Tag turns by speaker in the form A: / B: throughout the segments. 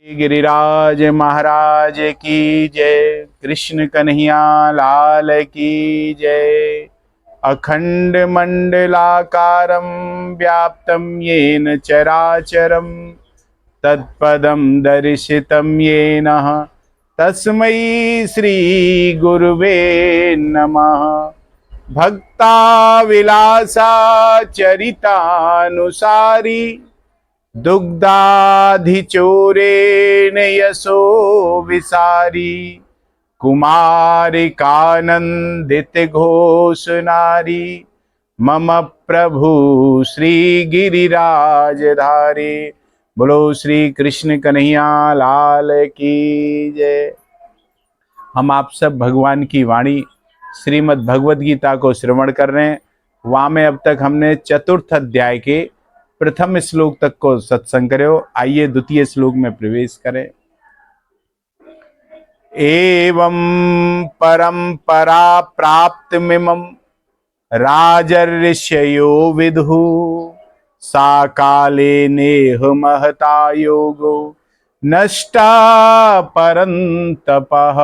A: गिरिराज महाराज की जय। कृष्ण कन्हैया लाल की जय। अखंड मंडलाकारं व्याप्तं येन चराचरं तत्पदं दर्शितं येन तस्मै श्री गुरुवे नमः। भक्ताविलासा चरितानुसारी दुग्धाधिचोरेण यशो विसारी कुमारिकानंदित घोष नारी मम प्रभु श्री गिरिराजधारी। बोलो श्री कृष्ण कन्हैया लाल की जय। हम आप सब भगवान की वाणी श्रीमद् भगवद गीता को श्रवण कर रहे हैं। वहाँ में अब तक हमने चतुर्थ अध्याय के प्रथम श्लोक तक को सत्संग करे हो। आइए द्वितीय श्लोक में प्रवेश करें। एवं परंपरा प्राप्त मिमं राजर्षयो विदुः सा काले नेह महता योगो नष्टा परंतपः।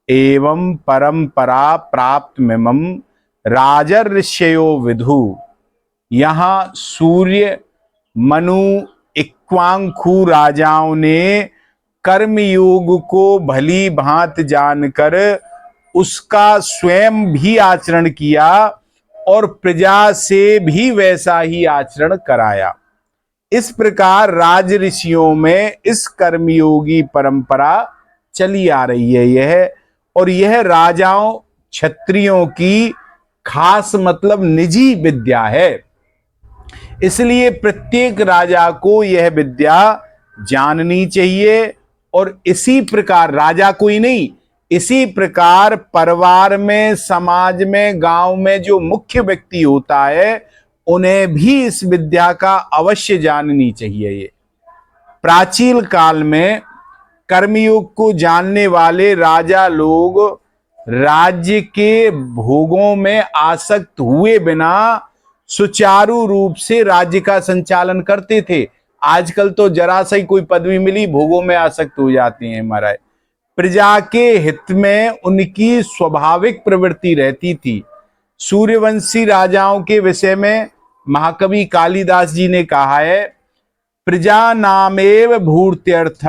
A: एवं परंपरा प्राप्त मिमं राजर्षयो विदुः। यहाँ सूर्य, मनु, इक्ष्वाकु राजाओं ने कर्मयोग को भली भांति जानकर उसका स्वयं भी आचरण किया और प्रजा से भी वैसा ही आचरण कराया। इस प्रकार राज ऋषियों में इस कर्मयोगी परंपरा चली आ रही है और यह राजाओं क्षत्रियों की खास मतलब निजी विद्या है। इसलिए प्रत्येक राजा को यह विद्या जाननी चाहिए और इसी प्रकार राजा कोई नहीं, इसी प्रकार परिवार में, समाज में, गांव में जो मुख्य व्यक्ति होता है उन्हें भी इस विद्या का अवश्य जाननी चाहिए। ये प्राचीन काल में कर्मयोग को जानने वाले राजा लोग राज्य के भोगों में आसक्त हुए बिना सुचारू रूप से राज्य का संचालन करते थे। आजकल तो जरा सा ही कोई पदवी मिली भोगों में आसक्त हो जाती हैं महाराज। प्रजा के हित में उनकी स्वाभाविक प्रवृत्ति रहती थी। सूर्यवंशी राजाओं के विषय में महाकवि कालिदास जी ने कहा है, प्रजा नामेव भूर्त्यर्थ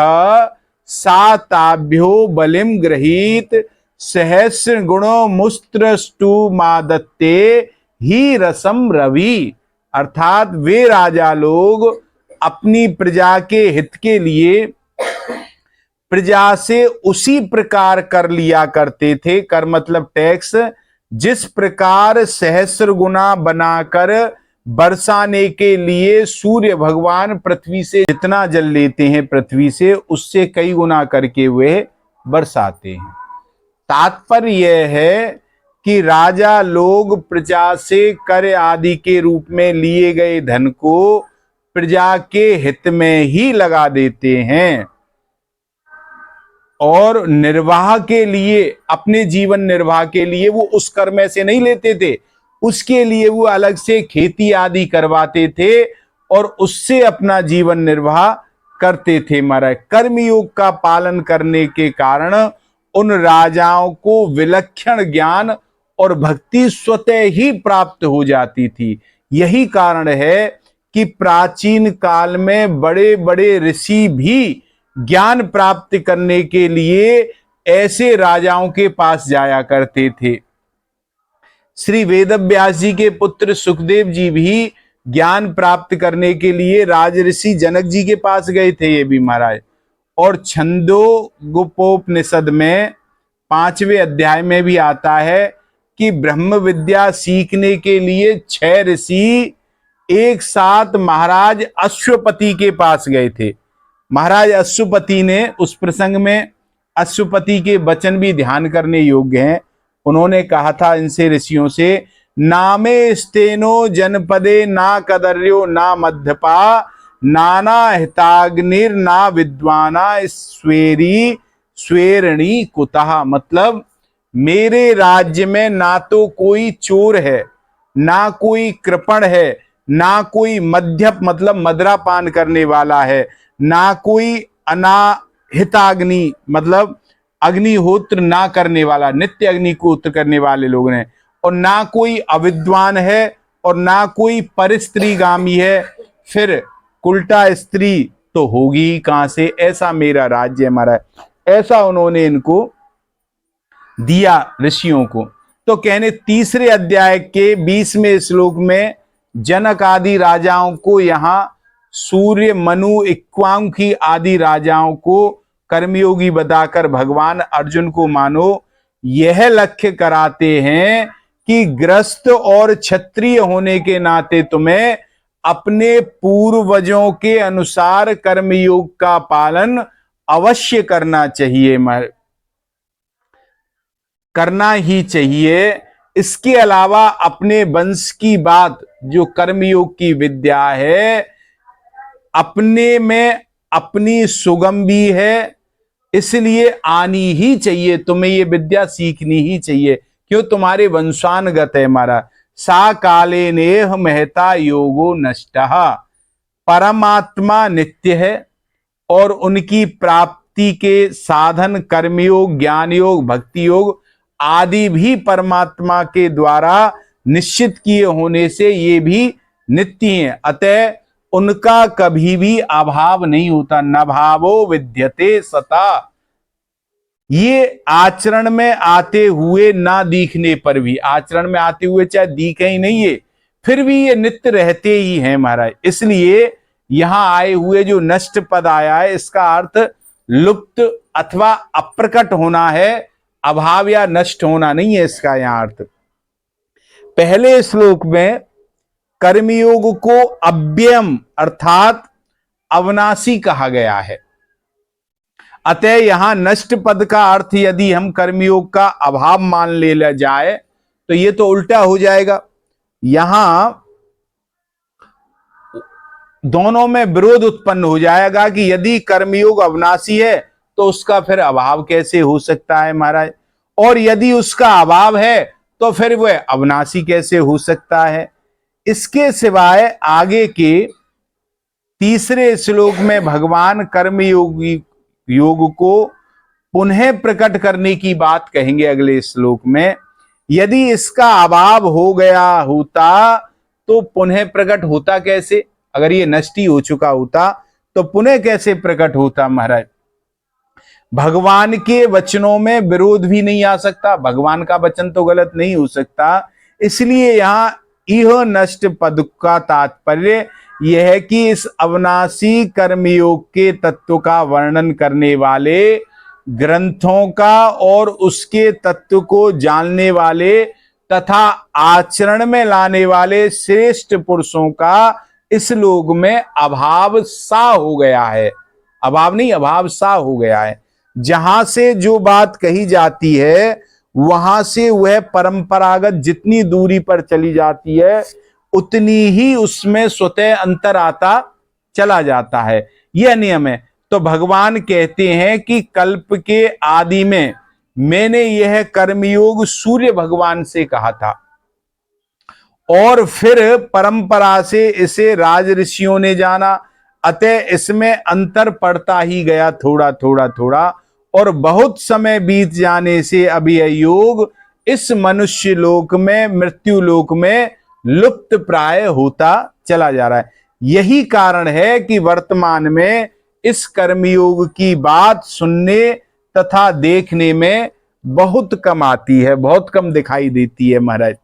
A: सा ताभ्यो बलिम गृहीत सहस्र गुणो मुस्त्रष्टु मादत्ते ही रसम रवि। अर्थात वे राजा लोग अपनी प्रजा के हित के लिए प्रजा से उसी प्रकार कर लिया करते थे, कर मतलब टैक्स, जिस प्रकार सहस्र गुना बनाकर बरसाने के लिए सूर्य भगवान पृथ्वी से जितना जल लेते हैं पृथ्वी से उससे कई गुना करके वे बरसाते हैं। तात्पर्य यह है कि राजा लोग प्रजा से कर आदि के रूप में लिए गए धन को प्रजा के हित में ही लगा देते हैं और निर्वाह के लिए, अपने जीवन निर्वाह के लिए वो उस कर में से नहीं लेते थे, उसके लिए वो अलग से खेती आदि करवाते थे और उससे अपना जीवन निर्वाह करते थे। महाराज कर्मयोग का पालन करने के कारण उन राजाओं को विलक्षण ज्ञान और भक्ति स्वतः ही प्राप्त हो जाती थी। यही कारण है कि प्राचीन काल में बड़े बड़े ऋषि भी ज्ञान प्राप्त करने के लिए ऐसे राजाओं के पास जाया करते थे। श्री वेदव्यास जी के पुत्र सुखदेव जी भी ज्ञान प्राप्त करने के लिए राजऋषि जनक जी के पास गए थे ये भी महाराज। और छंदोगोपोपनिषद में 5वें अध्याय में भी आता है कि ब्रह्म विद्या सीखने के लिए 6 ऋषि एक साथ महाराज अश्वपति के पास गए थे। महाराज अश्वपति ने उस प्रसंग में अश्वपति के वचन भी ध्यान करने योग्य हैं। उन्होंने कहा था इनसे ऋषियों से, नामे स्तेनो जनपदे ना कदर्यो ना मध्यपा नाना हिताग्निर ना विद्वाना स्वेरी स्वेरणी कुतः। मतलब मेरे राज्य में ना तो कोई चोर है, ना कोई कृपण है, ना कोई मध्यप मतलब मदरा पान करने वाला है, ना कोई अनाहिताग्नि मतलब अग्निहोत्र ना करने वाला, नित्य अग्निहोत्र करने वाले लोग हैं, और ना कोई अविद्वान है और ना कोई परिस्त्रीगामी है, फिर उल्टा स्त्री तो होगी कहां से, ऐसा मेरा राज्य हमारा, ऐसा उन्होंने इनको दिया ऋषियों को। तो कहने तीसरे अध्याय के 20वें श्लोक में जनक आदि राजाओं को, यहां सूर्य मनु इक्ष्वाकु आदि राजाओं को कर्मयोगी बताकर भगवान अर्जुन को मानो यह लक्ष्य कराते हैं कि ग्रस्त और क्षत्रिय होने के नाते तुम्हें अपने पूर्वजों के अनुसार कर्मयोग का पालन अवश्य करना चाहिए, करना ही चाहिए। इसके अलावा अपने वंश की बात जो कर्मयोग की विद्या है, अपने में अपनी सुगम भी है, इसलिए आनी ही चाहिए, तुम्हें ये विद्या सीखनी ही चाहिए, क्यों तुम्हारे वंशानुगत है हमारा। सा काले नेह महता योगो नष्टः, परमात्मा नित्य है और उनकी प्राप्ति के साधन कर्मयोग, ज्ञान योग, भक्ति योग आदि भी परमात्मा के द्वारा निश्चित किए होने से ये भी नित्य हैं, अतः उनका कभी भी अभाव नहीं होता। न भावो विद्यते सता, ये आचरण में आते हुए ना दिखने पर भी, आचरण में आते हुए चाहे दिखे ही नहीं है, फिर भी ये नित्य रहते ही हैं महाराज। इसलिए यहां आए हुए जो नष्ट पद आया है, इसका अर्थ लुप्त अथवा अप्रकट होना है, अभाव या नष्ट होना नहीं है इसका यहां अर्थ। पहले श्लोक में कर्मयोग को अव्ययम अर्थात अविनाशी कहा गया है, अतः यहां नष्ट पद का अर्थ यदि हम कर्मयोग का अभाव मान ले जाए तो ये तो उल्टा हो जाएगा। यहां दोनों में विरोध उत्पन्न हो जाएगा कि यदि कर्मयोग अविनाशी है तो उसका फिर अभाव कैसे हो सकता है महाराज, और यदि उसका अभाव है तो फिर वह अविनाशी कैसे हो सकता है। इसके सिवाय आगे के तीसरे श्लोक में भगवान कर्मयोगी योग को पुनः प्रकट करने की बात कहेंगे अगले श्लोक में। यदि इसका अभाव हो गया होता तो पुनः प्रकट होता कैसे, अगर ये नष्ट ही हो चुका होता तो पुनः कैसे प्रकट होता महाराज। भगवान के वचनों में विरोध भी नहीं आ सकता, भगवान का वचन तो गलत नहीं हो सकता। इसलिए यहां यह नष्ट पद का तात्पर्य यह है कि इस अविनाशी कर्मयोग के तत्व का वर्णन करने वाले ग्रंथों का और उसके तत्व को जानने वाले तथा आचरण में लाने वाले श्रेष्ठ पुरुषों का इस लोक में अभाव सा हो गया है, अभाव नहीं अभाव सा हो गया है। जहां से जो बात कही जाती है वहां से वह परंपरागत जितनी दूरी पर चली जाती है उतनी ही उसमें स्वतः अंतर आता चला जाता है, यह नियम है। तो भगवान कहते हैं कि कल्प के आदि में मैंने यह कर्मयोग सूर्य भगवान से कहा था और फिर परंपरा से इसे राज ऋषियों ने जाना, अतः इसमें अंतर पड़ता ही गया थोड़ा थोड़ा थोड़ा, और बहुत समय बीत जाने से अभी यह योग इस मनुष्य लोक में, मृत्यु लोक में लुप्त प्राय होता चला जा रहा है। यही कारण है कि वर्तमान में इस कर्मयोग की बात सुनने तथा देखने में बहुत कम आती है, बहुत कम दिखाई देती है महाराज।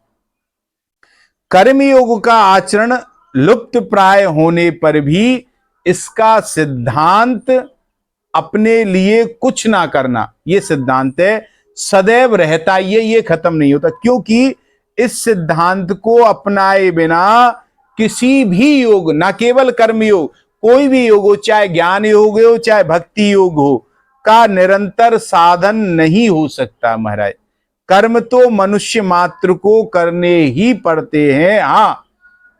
A: कर्मयोग का आचरण लुप्त प्राय होने पर भी इसका सिद्धांत अपने लिए कुछ ना करना, ये सिद्धांत है, सदैव रहता, ये खत्म नहीं होता, क्योंकि इस सिद्धांत को अपनाए बिना किसी भी योग, ना केवल कर्मयोग, कोई भी योग हो, चाहे ज्ञान योग हो चाहे भक्ति योग हो, का निरंतर साधन नहीं हो सकता महाराज। कर्म तो मनुष्य मात्र को करने ही पड़ते हैं। हाँ,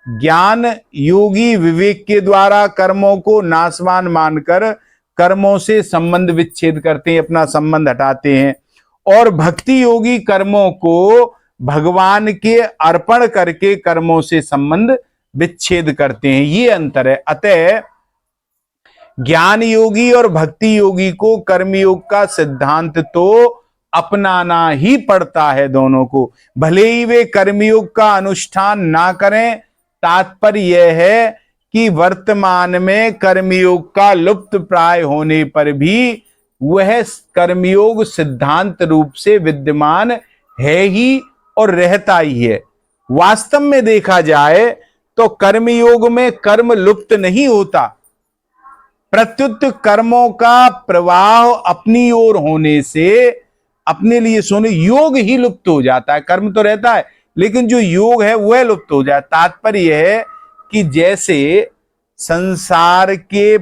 A: ज्ञान योगी विवेक के द्वारा कर्मों को नाशवान मानकर कर्मों से संबंध विच्छेद करते हैं, अपना संबंध हटाते हैं, और भक्ति योगी कर्मों को भगवान के अर्पण करके कर्मों से संबंध विच्छेद करते हैं, ये अंतर है। अतः ज्ञान योगी और भक्ति योगी को कर्मयोग का सिद्धांत तो अपनाना ही पड़ता है दोनों को, भले ही वे कर्मयोग का अनुष्ठान ना करें। तात्पर्य यह है कि वर्तमान में कर्मयोग का लुप्त प्राय होने पर भी वह कर्मयोग सिद्धांत रूप से विद्यमान है ही और रहता ही है। वास्तव में देखा जाए तो कर्मयोग में कर्म लुप्त नहीं होता, प्रत्युत कर्मों का प्रवाह अपनी ओर होने से अपने लिए सोने योग ही लुप्त हो जाता है। कर्म तो रहता है लेकिन जो योग है वह लुप्त हो जाए। तात्पर्य यह है कि जैसे संसार के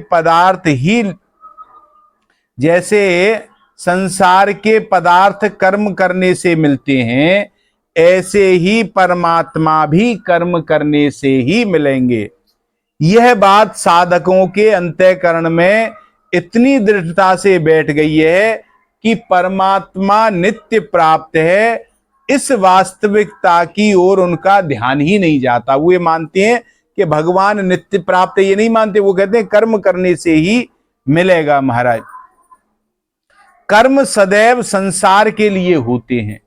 A: पदार्थ कर्म करने से मिलते हैं, ऐसे ही परमात्मा भी कर्म करने से ही मिलेंगे। यह बात साधकों के अंतःकरण में इतनी दृढ़ता से बैठ गई है कि परमात्मा नित्य प्राप्त है, इस वास्तविकता की ओर उनका ध्यान ही नहीं जाता। वो ये मानते हैं कि भगवान नित्य प्राप्त है, ये नहीं मानते। वो कहते हैं कर्म करने से ही मिलेगा। महाराज, कर्म सदैव संसार के लिए होते हैं,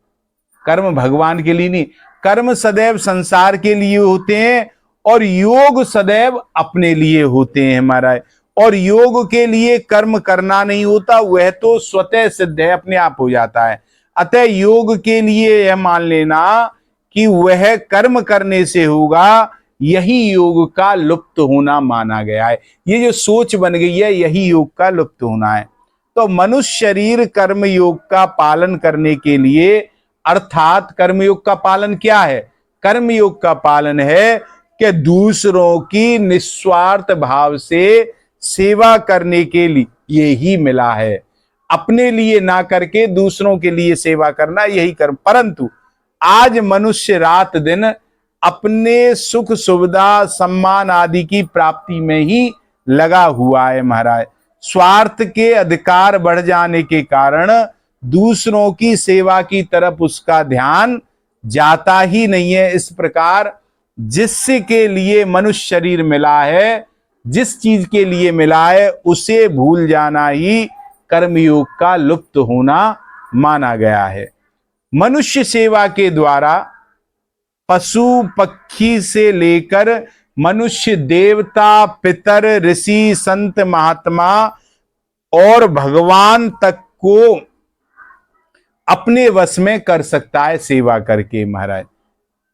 A: कर्म भगवान के लिए नहीं। कर्म सदैव संसार के लिए होते हैं और योग सदैव अपने लिए होते हैं महाराज। और योग के लिए कर्म करना नहीं होता, वह तो स्वतः सिद्ध है, अपने आप हो जाता है। अतः योग के लिए यह मान लेना कि वह कर्म करने से होगा, यही योग का लुप्त होना माना गया है। ये जो सोच बन गई है, यही योग का लुप्त होना है। तो मनुष्य शरीर कर्म योग का पालन करने के लिए, अर्थात कर्मयोग का पालन क्या है? कर्मयोग का पालन है कि दूसरों की निस्वार्थ भाव से सेवा करने के लिए ही मिला है। अपने लिए ना करके दूसरों के लिए सेवा करना, यही कर्म। परंतु आज मनुष्य रात दिन अपने सुख सुविधा सम्मान आदि की प्राप्ति में ही लगा हुआ है महाराज। स्वार्थ के अधिकार बढ़ जाने के कारण दूसरों की सेवा की तरफ उसका ध्यान जाता ही नहीं है। इस प्रकार जिसके लिए मनुष्य शरीर मिला है, जिस चीज के लिए मिला है, उसे भूल जाना ही कर्मयोग का लुप्त होना माना गया है। मनुष्य सेवा के द्वारा पशु पक्षी से लेकर मनुष्य, देवता, पितर, ऋषि, संत, महात्मा और भगवान तक को अपने वश में कर सकता है सेवा करके महाराज।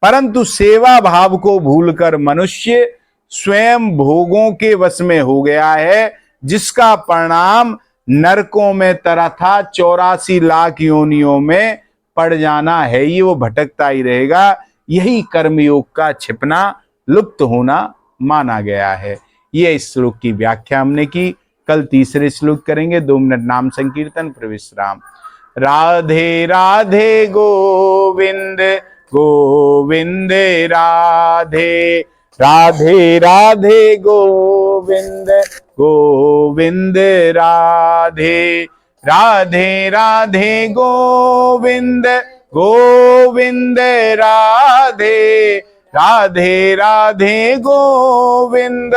A: परंतु सेवा भाव को भूलकर मनुष्य स्वयं भोगों के वश में हो गया है, जिसका परिणाम नरकों में तथा 84 लाख योनियों में पड़ जाना है। ये वो भटकता ही रहेगा। यही कर्मयोग का छिपना, लुप्त होना माना गया है। ये इस श्लोक की व्याख्या हमने की। कल तीसरे श्लोक करेंगे। 2 मिनट नाम संकीर्तन फिर विश्राम। राधे राधे गोविंद गोविंद राधे, राधे राधे गोविंद गोविंद राधे, राधे राधे गोविंद गोविंद राधे, राधे राधे गोविंद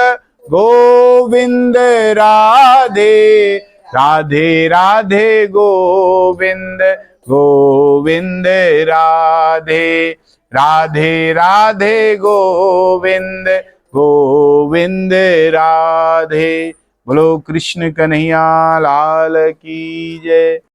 A: गोविंद राधे, राधे राधे गोविंद गोविंद राधे, राधे राधे गोविंद गोविंद राधे। बोलो कृष्ण कन्हैया लाल की जय।